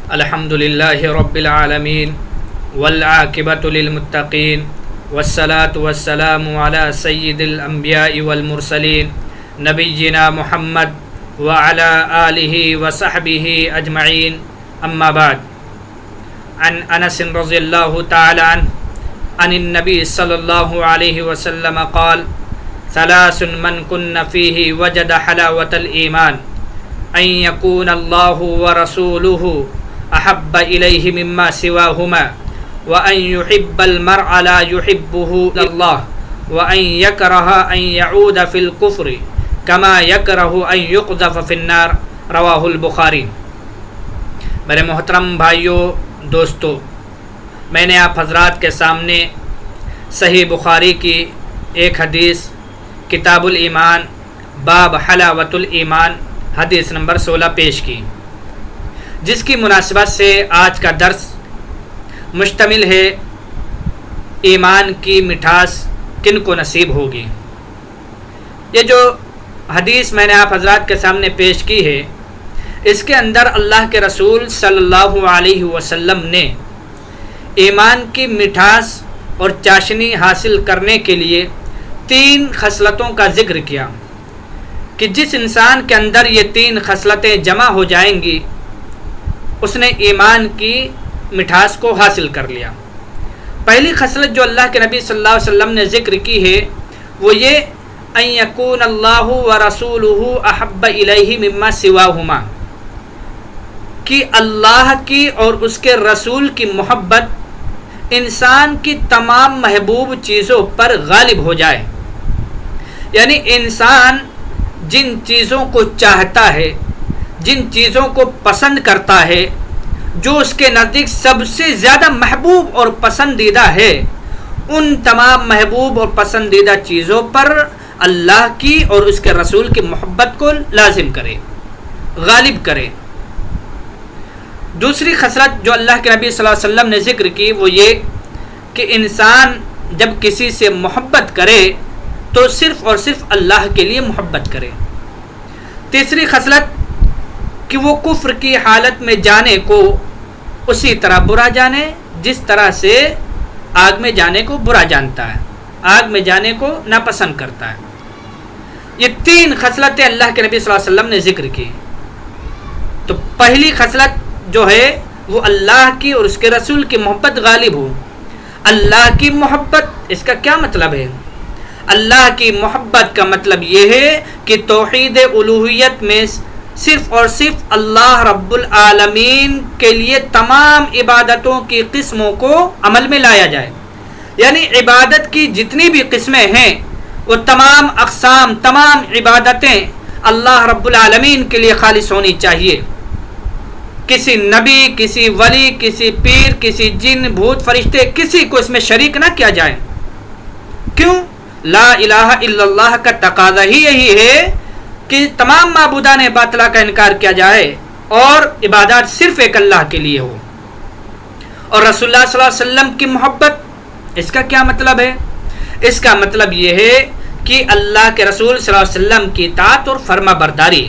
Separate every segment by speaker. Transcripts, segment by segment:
Speaker 1: الحمد للہ رب العالمین والعاقبۃ للمتقین والصلاة والسلام علی سید الانبیاء والمرسلین نبینا محمد وعلی آلہ وصحبہ اجمعین اما بعد عن انس رضی اللہ تعالی عنہ عن النبی صلی اللہ علیہ وسلم قال ثلاث من کن فیہ وجد حلاوة الایمان ان یکون اللہ ورسولہ احب الیہ مما سواہما وان یحب المرء لا یحبہ اللہ وان یکرہ ان یعود فی الکفر کما یکرہ ان یقذف فی النار رواہ البخاری۔ میرے محترم بھائیوں دوستو، میں نے آپ حضرات کے سامنے صحیح بخاری کی ایک حدیث کتاب الایمان باب حلاوۃ الایمان حدیث نمبر 16 پیش کی، جس کی مناسبت سے آج کا درس مشتمل ہے ایمان کی مٹھاس کن کو نصیب ہوگی۔ یہ جو حدیث میں نے آپ حضرات کے سامنے پیش کی ہے، اس کے اندر اللہ کے رسول صلی اللہ علیہ وسلم نے ایمان کی مٹھاس اور چاشنی حاصل کرنے کے لیے 3 خصلتوں کا ذکر کیا کہ جس انسان کے اندر یہ 3 خصلتیں جمع ہو جائیں گی اس نے ایمان کی مٹھاس کو حاصل کر لیا۔ پہلی خصلت جو اللہ کے نبی صلی اللہ علیہ وسلم نے ذکر کی ہے وہ یہ ان یکون اللہ ورسولہ احب الیہ مما سواہما، کہ اللہ کی اور اس کے رسول کی محبت انسان کی تمام محبوب چیزوں پر غالب ہو جائے، یعنی انسان جن چیزوں کو چاہتا ہے، جن چیزوں کو پسند کرتا ہے، جو اس کے نزدیک سب سے زیادہ محبوب اور پسندیدہ ہے، ان تمام محبوب اور پسندیدہ چیزوں پر اللہ کی اور اس کے رسول کی محبت کو لازم کرے، غالب کرے۔ دوسری خصلت جو اللہ کے نبی صلی اللہ علیہ وسلم نے ذکر کی وہ یہ کہ انسان جب کسی سے محبت کرے تو صرف اور صرف اللہ کے لیے محبت کرے۔ تیسری خصلت کہ وہ کفر کی حالت میں جانے کو اسی طرح برا جانے جس طرح سے آگ میں جانے کو برا جانتا ہے، آگ میں جانے کو ناپسند کرتا ہے۔ یہ 3 خصلتیں اللہ کے نبی صلی اللہ علیہ وسلم نے ذکر کی۔ تو پہلی خصلت جو ہے وہ اللہ کی اور اس کے رسول کی محبت غالب ہو۔ اللہ کی محبت، اس کا کیا مطلب ہے؟ اللہ کی محبت کا مطلب یہ ہے کہ توحید الوہیت میں صرف اور صرف اللہ رب العالمین کے لیے تمام عبادتوں کی قسموں کو عمل میں لایا جائے، یعنی عبادت کی جتنی بھی قسمیں ہیں وہ تمام اقسام، تمام عبادتیں اللہ رب العالمین کے لیے خالص ہونی چاہیے۔ کسی نبی، کسی ولی، کسی پیر، کسی جن، بھوت، فرشتے، کسی کو اس میں شریک نہ کیا جائے۔ کیوں؟ لا الہ الا اللہ کا تقاضا ہی یہی ہے کہ تمام معبودان باطلہ کا انکار کیا جائے اور عبادات صرف ایک اللہ کے لیے ہو۔ اور رسول اللہ صلی اللہ علیہ وسلم کی محبت، اس کا کیا مطلب ہے؟ اس کا مطلب یہ ہے کہ اللہ کے رسول صلی اللہ علیہ وسلم کی اطاعت اور فرما برداری۔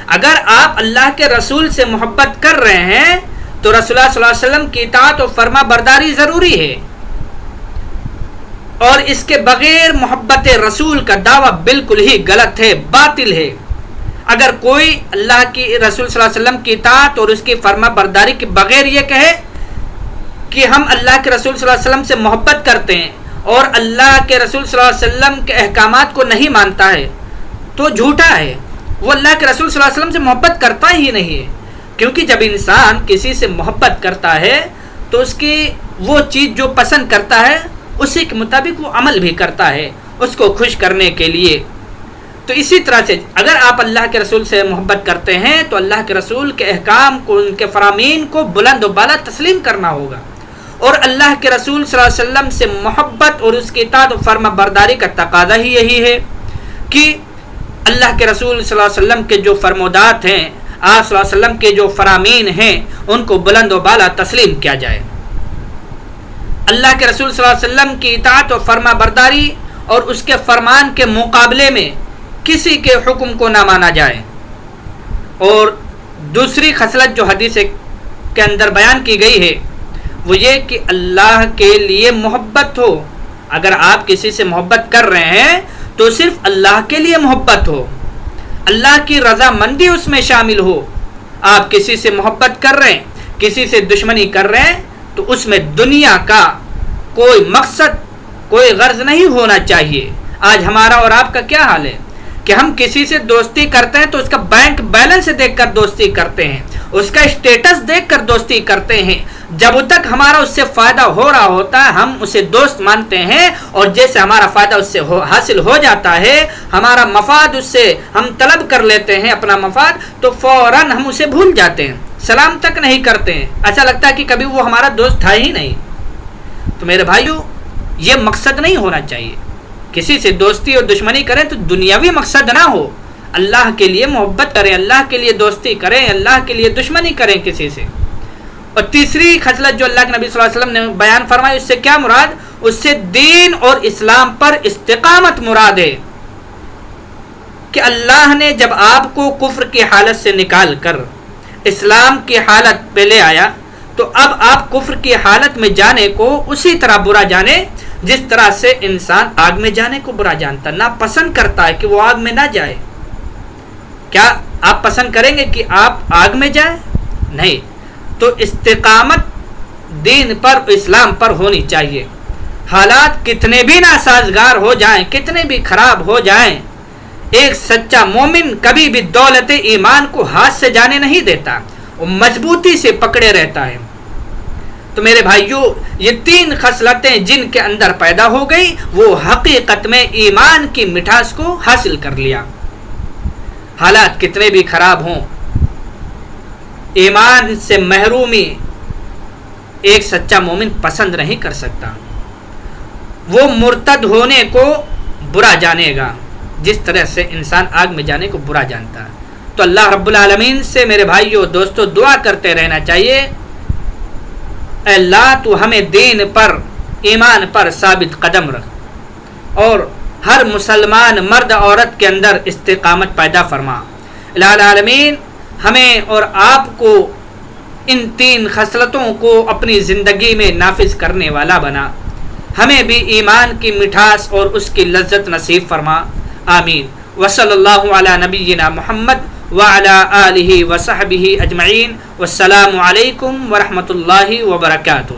Speaker 1: اگر آپ اللہ کے رسول سے محبت کر رہے ہیں تو رسول اللہ صلی اللہ علیہ وسلم کی اطاعت اور فرما برداری ضروری ہے، اور اس کے بغیر محبت رسول کا دعویٰ بالکل ہی غلط ہے، باطل ہے۔ اگر کوئی اللہ کی رسول صلی اللہ علیہ وسلم کی اطاعت اور اس کی فرما برداری کے بغیر یہ کہے کہ ہم اللہ کے رسول صلی اللہ علیہ وسلم سے محبت کرتے ہیں اور اللہ کے رسول صلی اللہ علیہ وسلم کے احکامات کو نہیں مانتا ہے تو جھوٹا ہے، وہ اللہ کے رسول صلی اللہ علیہ وسلم سے محبت کرتا ہی نہیں ہے۔ کیونکہ جب انسان کسی سے محبت کرتا ہے تو اس کی وہ چیز جو پسند کرتا ہے اسی کے مطابق وہ عمل بھی کرتا ہے اس کو خوش کرنے کے لیے۔ تو اسی طرح سے اگر آپ اللہ کے رسول سے محبت کرتے ہیں تو اللہ کے رسول کے احکام کو، ان کے فرامین کو بلند و بالا تسلیم کرنا ہوگا۔ اور اللہ کے رسول صلی اللہ علیہ وسلم سے محبت اور اس کی اطاعت و فرما برداری کا تقاضا ہی یہی ہے کہ اللہ کے رسول صلی اللہ علیہ وسلم کے جو فرمودات ہیں، آپ صلی اللہ علیہ وسلم کے جو فرامین ہیں، ان کو بلند و بالا تسلیم کیا جائے۔ اللہ کے رسول صلی اللہ علیہ وسلم کی اطاعت و فرما برداری اور اس کے فرمان کے مقابلے میں کسی کے حکم کو نہ مانا جائے۔ اور دوسری خصلت جو حدیث کے اندر بیان کی گئی ہے وہ یہ کہ اللہ کے لیے محبت ہو. اگر آپ کسی سے محبت کر رہے ہیں تو صرف اللہ کے لیے محبت ہو, اللہ کی رضامندی اس میں شامل ہو. آپ کسی سے محبت کر رہے ہیں, کسی سے دشمنی کر رہے ہیں, تو اس میں دنیا کا کوئی مقصد, کوئی غرض نہیں ہونا چاہیے. آج ہمارا اور آپ کا کیا حال ہے کہ ہم کسی سے دوستی کرتے ہیں تو اس کا بینک بیلنس دیکھ کر دوستی کرتے ہیں, اس کا اسٹیٹس دیکھ کر دوستی کرتے ہیں. جب تک ہمارا اس سے فائدہ ہو رہا ہوتا ہے ہم اسے دوست مانتے ہیں, اور جیسے ہمارا فائدہ اس سے حاصل ہو جاتا ہے, ہمارا مفاد اس سے ہم طلب کر لیتے ہیں اپنا مفاد, تو فوراً ہم اسے بھول جاتے ہیں, سلام تک نہیں کرتے ہیں. ایسا لگتا ہے کہ کبھی وہ ہمارا دوست تھا ہی نہیں. تو میرے بھائیو, یہ مقصد نہیں ہونا چاہیے. کسی سے دوستی اور دشمنی کریں تو دنیاوی مقصد نہ ہو. اللہ کے لیے محبت کریں, اللہ کے لیے دوستی کریں, اللہ کے لیے دشمنی کریں کسی سے. اور تیسری خصلت جو اللہ کے نبی صلی اللہ علیہ وسلم نے بیان فرمائی, اس سے کیا مراد؟ اس سے دین اور اسلام پر استقامت مراد ہے. کہ اللہ نے جب آپ کو کفر کی حالت سے نکال کر اسلام کی حالت پہ لے آیا, تو اب آپ کفر کی حالت میں جانے کو اسی طرح برا جانے جس طرح سے انسان آگ میں جانے کو برا جانتا, نہ پسند کرتا ہے کہ وہ آگ میں نہ جائے. کیا آپ پسند کریں گے کہ آپ آگ میں جائیں؟ نہیں. تو استقامت دین پر, اسلام پر ہونی چاہیے. حالات کتنے بھی ناسازگار ہو جائیں, کتنے بھی خراب ہو جائیں, ایک سچا مومن کبھی بھی دولت ایمان کو ہاتھ سے جانے نہیں دیتا, وہ مضبوطی سے پکڑے رہتا ہے. تو میرے بھائیو, یہ تین خصلتیں جن کے اندر پیدا ہو گئی وہ حقیقت میں ایمان کی مٹھاس کو حاصل کر لیا. حالات کتنے بھی خراب ہوں, ایمان سے محرومی ایک سچا مومن پسند نہیں کر سکتا. وہ مرتد ہونے کو برا جانے گا جس طرح سے انسان آگ میں جانے کو برا جانتا ہے. تو اللہ رب العالمین سے میرے بھائیو دوستو دعا کرتے رہنا چاہیے, اے اللہ تو ہمیں دین پر, ایمان پر ثابت قدم رکھ, اور ہر مسلمان مرد عورت کے اندر استقامت پیدا فرما. الہ العالمین ہمیں اور آپ کو ان تین خصلتوں کو اپنی زندگی میں نافذ کرنے والا بنا. ہمیں بھی ایمان کی مٹھاس اور اس کی لذت نصیب فرما. آمین. وصلی اللہ علی نبینا محمد وعلی آلہ وصحبہ اجمعین. والسلام علیکم ورحمۃ اللہ وبرکاتہ.